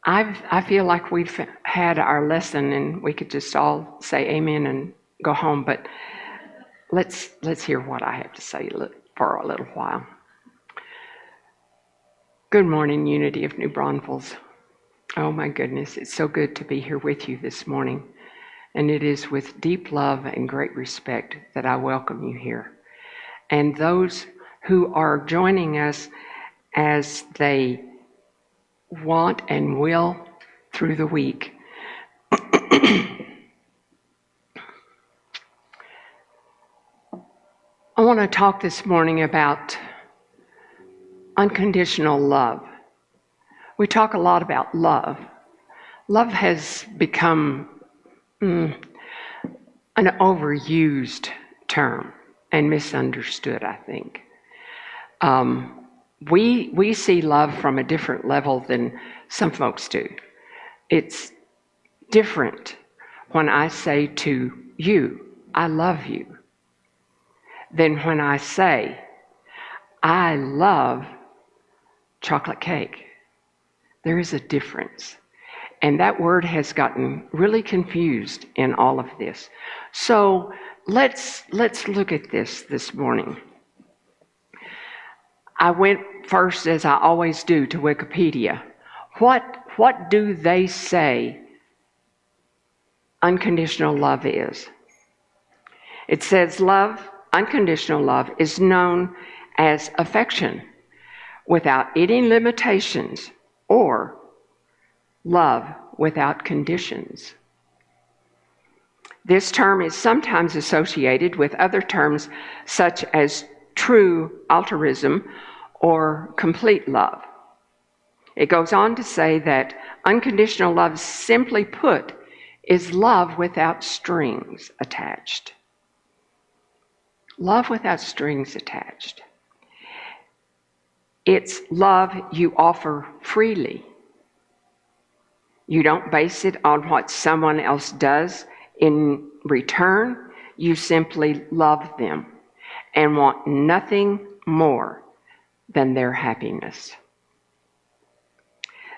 I feel like we've had our lesson and we could just all say amen and go home, but let's hear what I have to say for a little while. Good morning, Unity of New Braunfels. Oh my goodness, it's so good to be here with you this morning. And it is with deep love and great respect that I welcome you here. And those who are joining us as they want and will through the week. I want to talk this morning about unconditional love. We talk a lot about love. Love has become an overused term and misunderstood, I think. We see love from a different level than some folks do. It's different when I say to you, I love you, than when I say, I love chocolate cake. There is a difference. And that word has gotten really confused in all of this. So let's look at this morning. I went first, as I always do, to Wikipedia. What do they say unconditional love is? It says unconditional love is known as affection without any limitations or love without conditions. This term is sometimes associated with other terms such as true altruism or complete love. It goes on to say that unconditional love, simply put, is love without strings attached. Love without strings attached. It's love you offer freely. You don't base it on what someone else does in return. You simply love them and want nothing more than their happiness.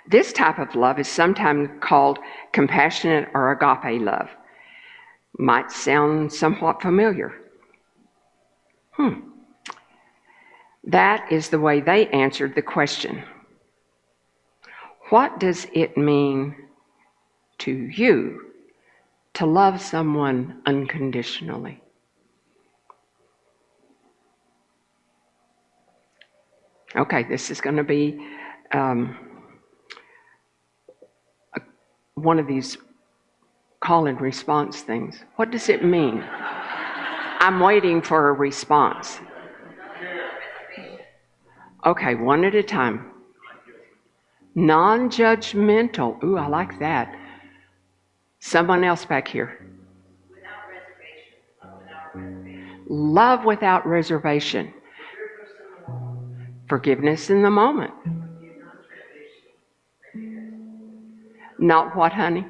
This type of love is sometimes called compassionate or agape love. Might sound somewhat familiar. That is the way they answered the question. What does it mean to you to love someone unconditionally? Okay, this is going to be one of these call and response things. What does it mean? I'm waiting for a response. Okay, one at a time. Non-judgmental. Ooh, I like that. Someone else back here. Love without reservation. Forgiveness in the moment. Not what, honey?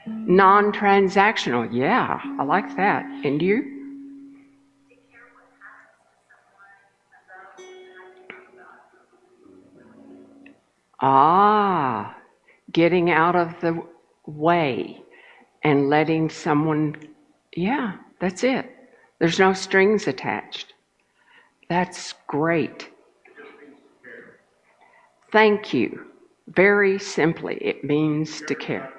Non-transactional. Yeah, I like that. And you? Getting out of the way and letting someone, yeah, that's it. There's no strings attached. That's great. Thank you. Very simply, it means to care.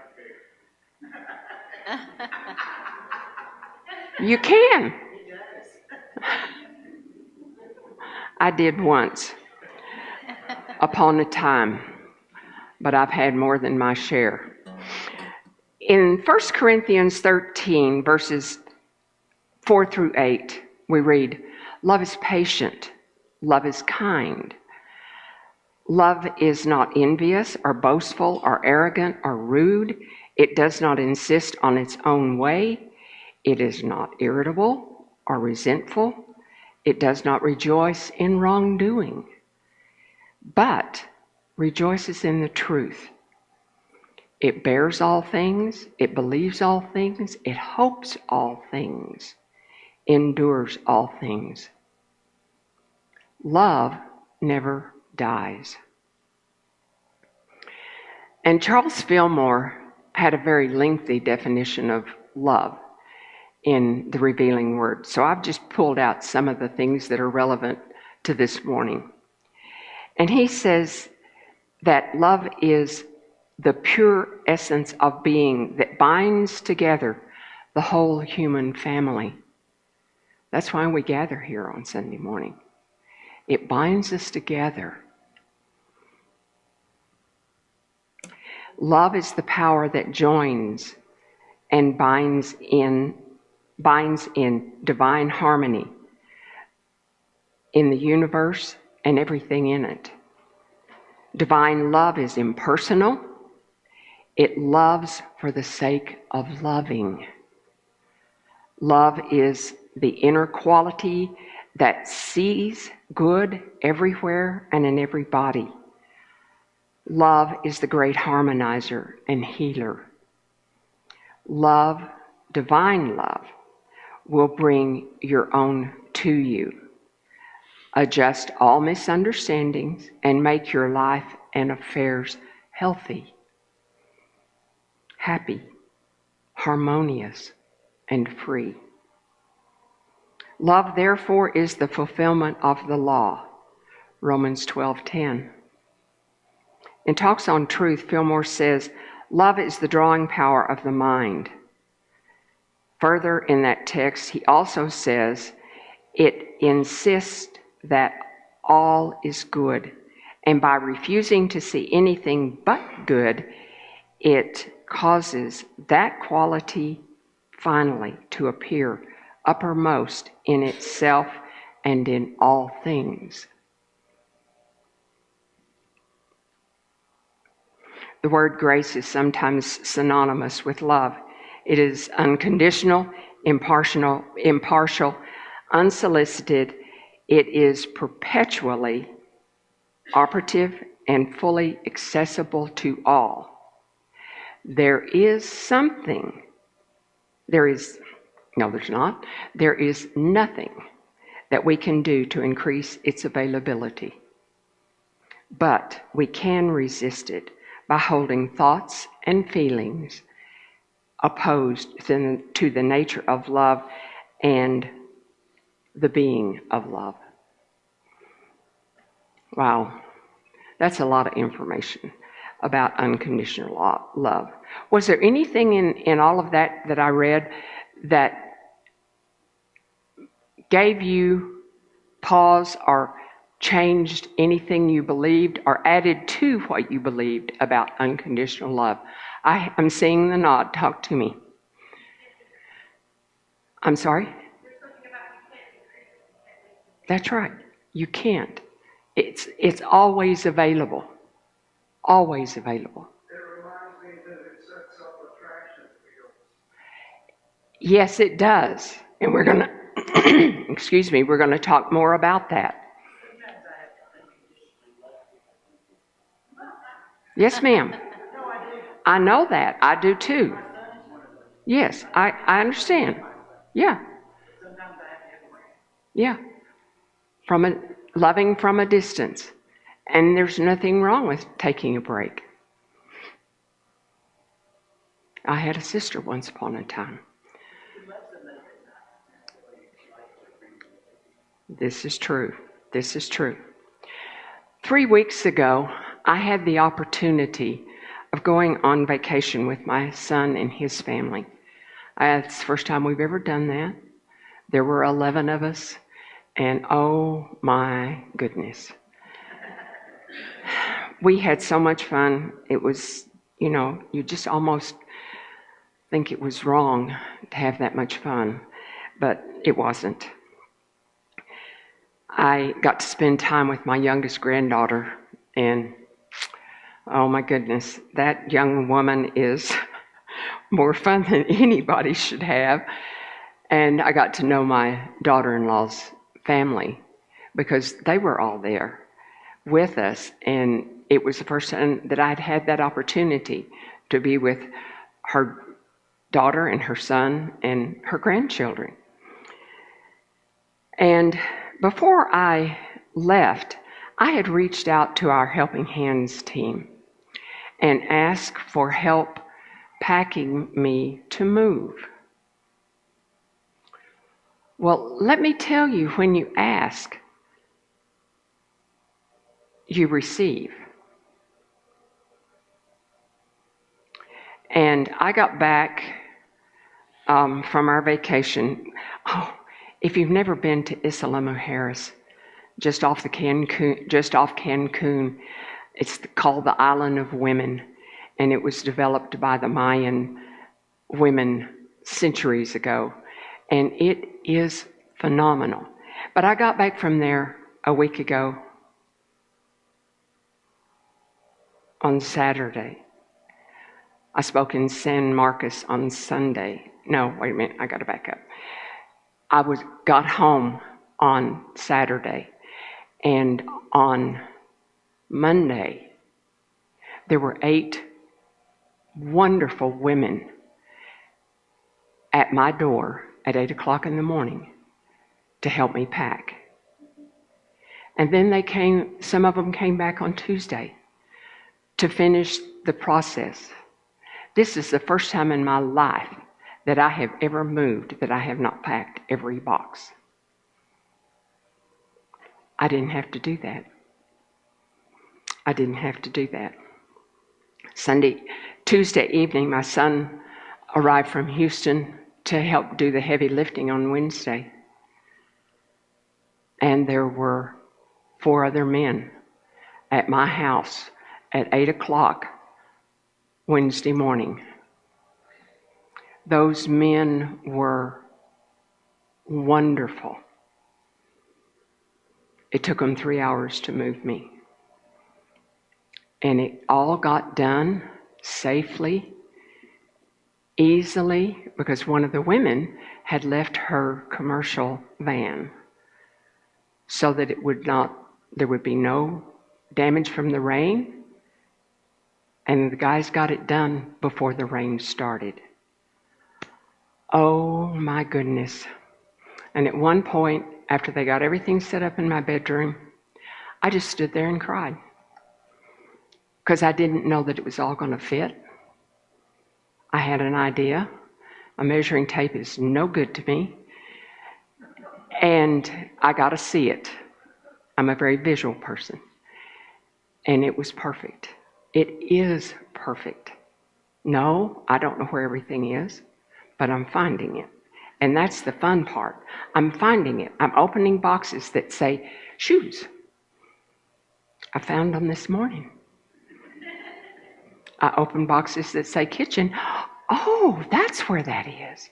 You can. I did once, upon a time, but I've had more than my share. In 1 Corinthians 13, verses 4 through 8, we read, love is patient, love is kind. Love is not envious or boastful or arrogant or rude. It does not insist on its own way. It is not irritable or resentful. It does not rejoice in wrongdoing, but rejoices in the truth. It bears all things. It believes all things. It hopes all things. Endures all things. Love never dies. And Charles Fillmore had a very lengthy definition of love in the Revealing Word. So I've just pulled out some of the things that are relevant to this morning. And he says that love is the pure essence of being that binds together the whole human family. That's why we gather here on Sunday morning. It binds us together. Love is the power that joins and binds in divine harmony in the universe and everything in it. Divine love is impersonal. It loves for the sake of loving. Love is the inner quality that sees good everywhere and in everybody. Love is the great harmonizer and healer. Love, divine love, will bring your own to you, adjust all misunderstandings, and make your life and affairs healthy, happy, harmonious, and free. Love, therefore, is the fulfillment of the law, Romans 12:10. In Talks on Truth, Fillmore says, love is the drawing power of the mind. Further in that text, he also says, it insists that all is good, and by refusing to see anything but good, it causes that quality finally to appear uppermost in itself and in all things. The word grace is sometimes synonymous with love. It is unconditional, impartial, unsolicited. It is perpetually operative and fully accessible to all. There is nothing that we can do to increase its availability. But we can resist it by holding thoughts and feelings opposed to the nature of love and the being of love. Wow, that's a lot of information about unconditional love. Was there anything in all of that I read that gave you pause or changed anything you believed or added to what you believed about unconditional love? I'm seeing the nod. Talk to me. I'm sorry? That's right. You can't. It's always available. Always available. It reminds me that it sets up attraction fields. Yes, it does. And we're going to, we're going to talk more about that. Yes, ma'am. I know that. I do too. Yes, I understand. Yeah. Yeah. Loving from a distance. And there's nothing wrong with taking a break. I had a sister once upon a time. This is true. This is true. 3 weeks ago, I had the opportunity of going on vacation with my son and his family. It's the first time we've ever done that. There were 11 of us, and oh my goodness. We had so much fun. It was, you just almost think it was wrong to have that much fun, but it wasn't. I got to spend time with my youngest granddaughter, and oh my goodness, that young woman is more fun than anybody should have. And I got to know my daughter-in-law's family because they were all there with us, and it was the first time that I'd had that opportunity to be with her daughter and her son and her grandchildren. And before I left, I had reached out to our Helping Hands team, and ask for help packing me to move. Well, let me tell you, when you ask, you receive. And I got back from our vacation. Oh, if you've never been to Isla Mujeres, just off Cancun, it's called the Island of Women, and it was developed by the Mayan women centuries ago, and it is phenomenal. But I got back from there a week ago on Saturday. I spoke in San Marcos on Sunday. No, wait a minute, I got to back up. I got home on Saturday, and on Monday, there were 8 wonderful women at my door at 8 o'clock in the morning to help me pack. And then some of them came back on Tuesday to finish the process. This is the first time in my life that I have ever moved that I have not packed every box. I didn't have to do that. Tuesday evening, my son arrived from Houston to help do the heavy lifting on Wednesday. And there were 4 other men at my house at 8 o'clock Wednesday morning. Those men were wonderful. It took them 3 hours to move me. And it all got done safely, easily, because one of the women had left her commercial van so that there would be no damage from the rain. And the guys got it done before the rain started. Oh my goodness. And at one point, after they got everything set up in my bedroom, I just stood there and cried. Because I didn't know that it was all going to fit. I had an idea. A measuring tape is no good to me. And I got to see it. I'm a very visual person. And it was perfect. It is perfect. No, I don't know where everything is, but I'm finding it. And that's the fun part. I'm finding it. I'm opening boxes that say shoes. I found them this morning. I open boxes that say kitchen. Oh, that's where that is.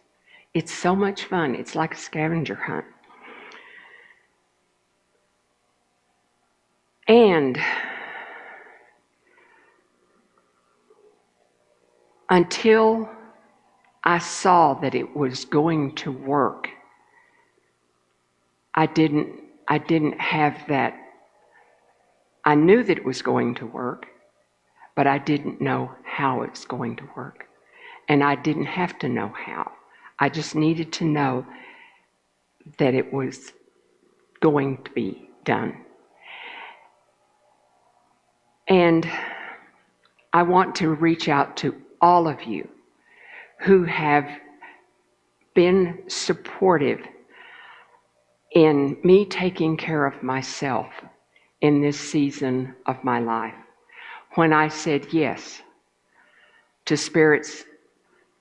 It's so much fun. It's like a scavenger hunt. And until I saw that it was going to work, I didn't have that. I knew that it was going to work, but I didn't know how it's going to work. And I didn't have to know how. I just needed to know that it was going to be done. And I want to reach out to all of you who have been supportive in me taking care of myself in this season of my life. When I said yes to Spirit's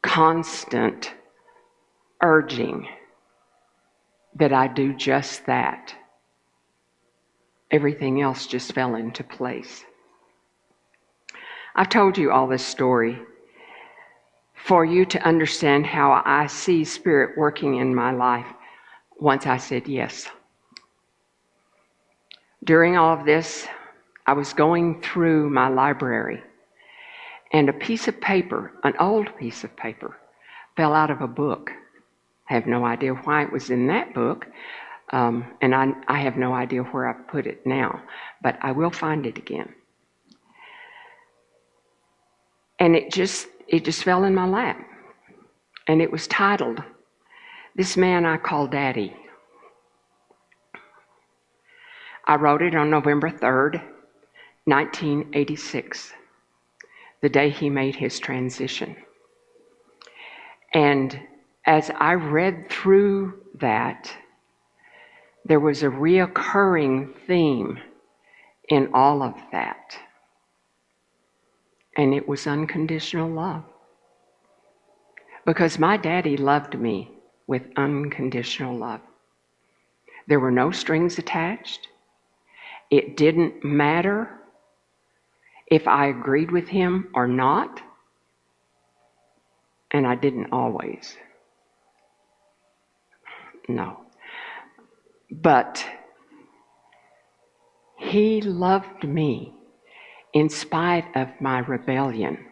constant urging that I do just that, everything else just fell into place. I've told you all this story for you to understand how I see Spirit working in my life once I said yes. During all of this, I was going through my library, and a piece of paper, an old piece of paper, fell out of a book. I have no idea why it was in that book, and I have no idea where I've put it now, but I will find it again. And it just fell in my lap, and it was titled, "This Man I Call Daddy." I wrote it on November 3rd, 1986. the day he made his transition. And as I read through that, there was a reoccurring theme in all of that. And it was unconditional love. Because my daddy loved me with unconditional love. There were no strings attached. It didn't matter if I agreed with him or not. And I didn't always. No. But he loved me in spite of my rebellion.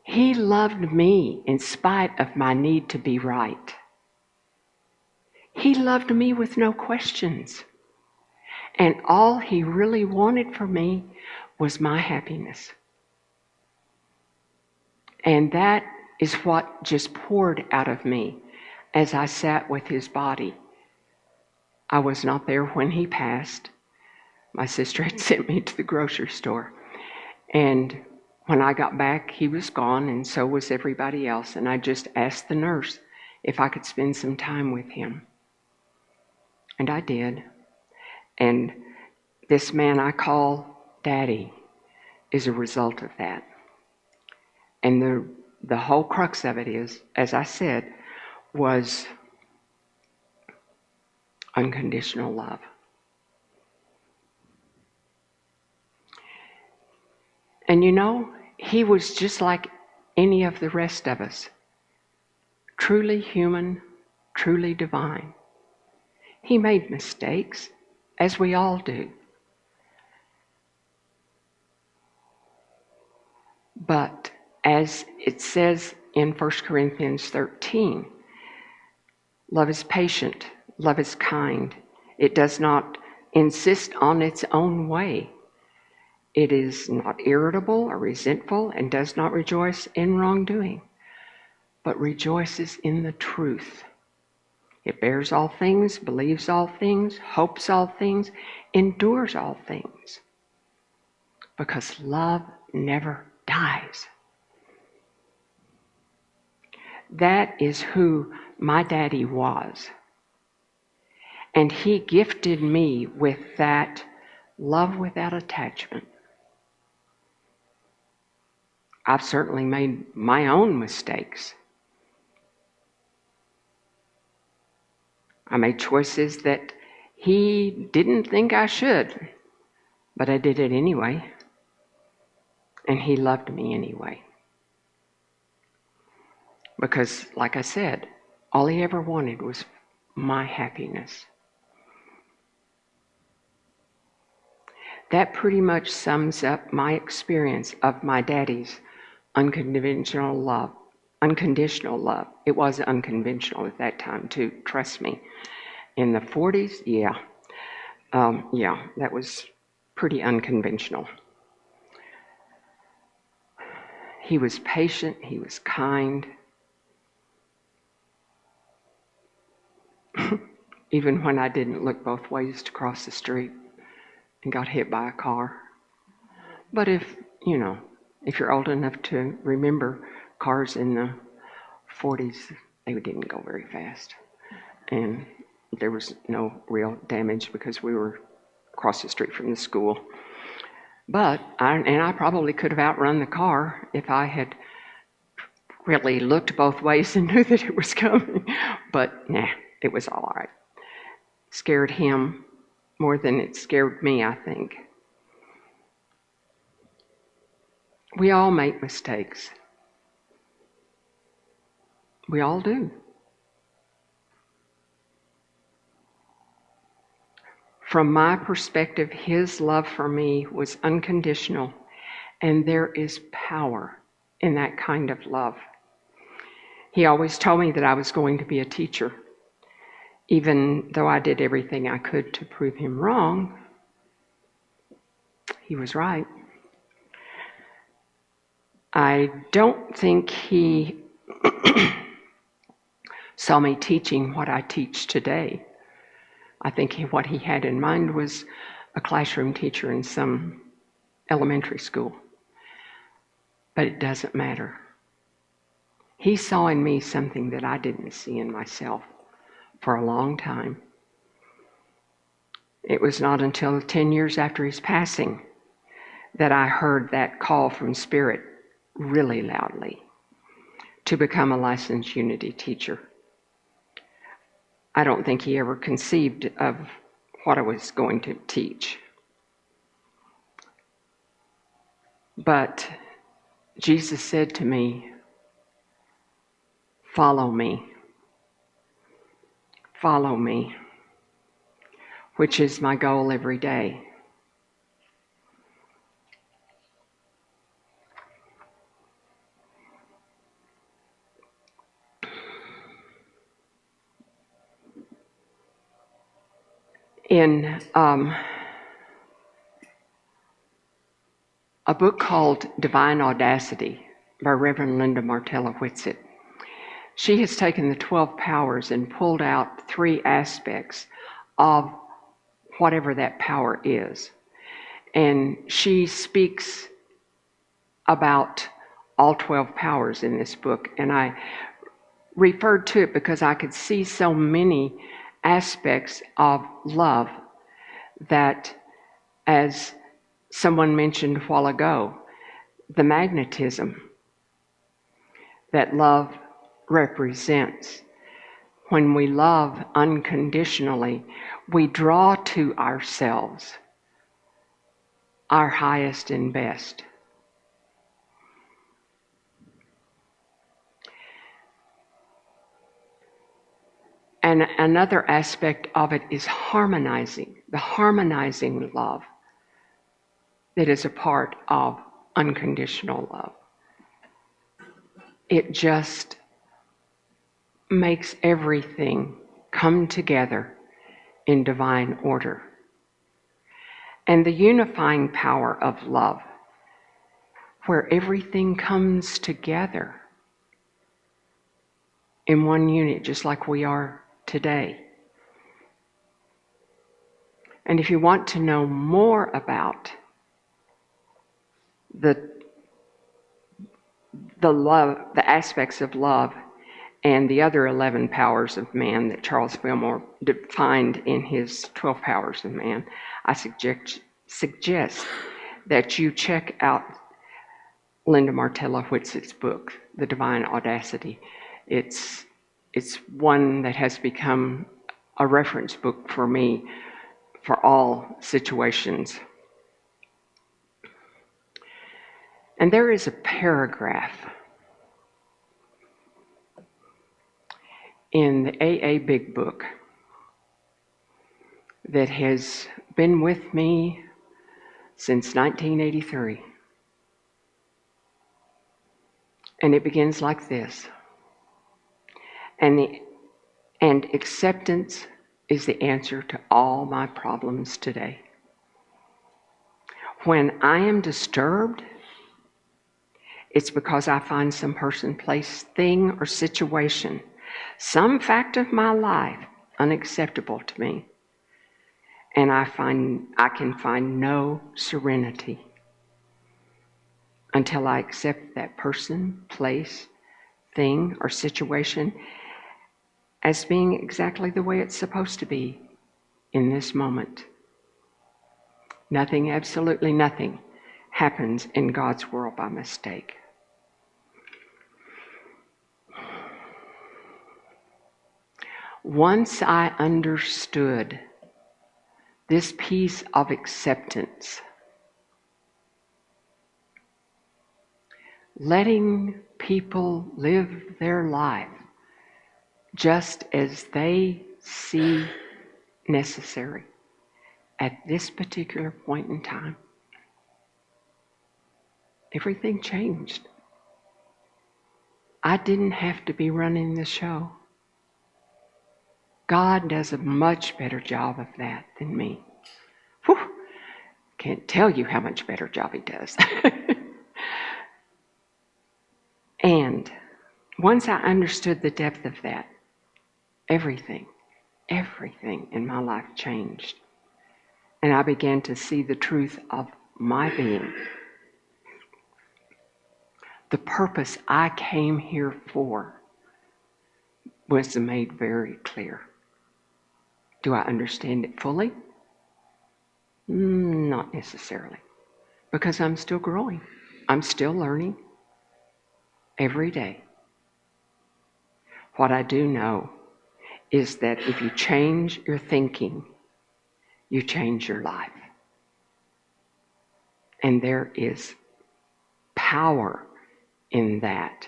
He loved me in spite of my need to be right. He loved me with no questions. And all he really wanted for me was my happiness. And that is what just poured out of me as I sat with his body. I was not there when he passed. My sister had sent me to the grocery store. And when I got back, he was gone, and so was everybody else. And I just asked the nurse if I could spend some time with him. And I did. And this man I call Daddy is a result of that. And the whole crux of it is, as I said, was unconditional love. And you know, he was just like any of the rest of us. Truly human, truly divine. He made mistakes, as we all do. But as it says in 1 Corinthians 13, love is patient, love is kind. It does not insist on its own way. It is not irritable or resentful and does not rejoice in wrongdoing, but rejoices in the truth. It bears all things, believes all things, hopes all things, endures all things. Because love never dies. That is who my daddy was. And he gifted me with that love without attachment. I've certainly made my own mistakes. I made choices that he didn't think I should, but I did it anyway. And he loved me anyway. Because, like I said, all he ever wanted was my happiness. That pretty much sums up my experience of my daddy's unconventional love. Unconditional love. It was unconventional at that time too, trust me. In the 40s, yeah, that was pretty unconventional. He was patient, he was kind. Even when I didn't look both ways to cross the street and got hit by a car. But if you're old enough to remember cars in the 40s, they didn't go very fast. And there was no real damage because we were across the street from the school. But I probably could have outrun the car if I had really looked both ways and knew that it was coming. But nah, it was all right. Scared him more than it scared me, I think. We all make mistakes. We all do. From my perspective, his love for me was unconditional, and there is power in that kind of love. He always told me that I was going to be a teacher, even though I did everything I could to prove him wrong. He was right. I don't think he saw me teaching what I teach today. I think what he had in mind was a classroom teacher in some elementary school. But it doesn't matter. He saw in me something that I didn't see in myself for a long time. It was not until 10 years after his passing that I heard that call from Spirit really loudly to become a licensed Unity teacher. I don't think he ever conceived of what I was going to teach. But Jesus said to me, "Follow me. Follow me," which is my goal every day. In a book called Divine Audacity by Reverend Linda Martella Whitsitt, she has taken the 12 powers and pulled out 3 aspects of whatever that power is. And she speaks about all 12 powers in this book. And I referred to it because I could see so many aspects of love that, as someone mentioned a while ago, the magnetism that love represents. When we love unconditionally, we draw to ourselves our highest and best. And another aspect of it is harmonizing, the harmonizing love that is a part of unconditional love. It just makes everything come together in divine order. And the unifying power of love, where everything comes together in one unit, just like we are today. And if you want to know more about the love, the aspects of love, and the other 11 powers of man that Charles Fillmore defined in his 12 powers of man, I suggest that you check out Linda Martella Whitsitt's book, The Divine Audacity. It's one that has become a reference book for me for all situations. And there is a paragraph in the AA Big Book that has been with me since 1983. And it begins like this. And acceptance is the answer to all my problems today. When I am disturbed, it's because I find some person, place, thing, or situation, some fact of my life unacceptable to me. And I can find no serenity until I accept that person, place, thing, or situation as being exactly the way it's supposed to be in this moment. Nothing, absolutely nothing, happens in God's world by mistake. Once I understood this piece of acceptance, letting people live their life just as they see necessary at this particular point in time, everything changed. I didn't have to be running the show. God does a much better job of that than me. Whew. Can't tell you how much better job he does. And once I understood the depth of that, everything in my life changed. And I began to see the truth of my being. The purpose I came here for was made very clear. Do I understand it fully? Not necessarily, because I'm still growing. I'm still learning every day. What I do know is that if you change your thinking, you change your life. And there is power in that,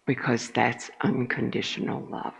because that's unconditional love.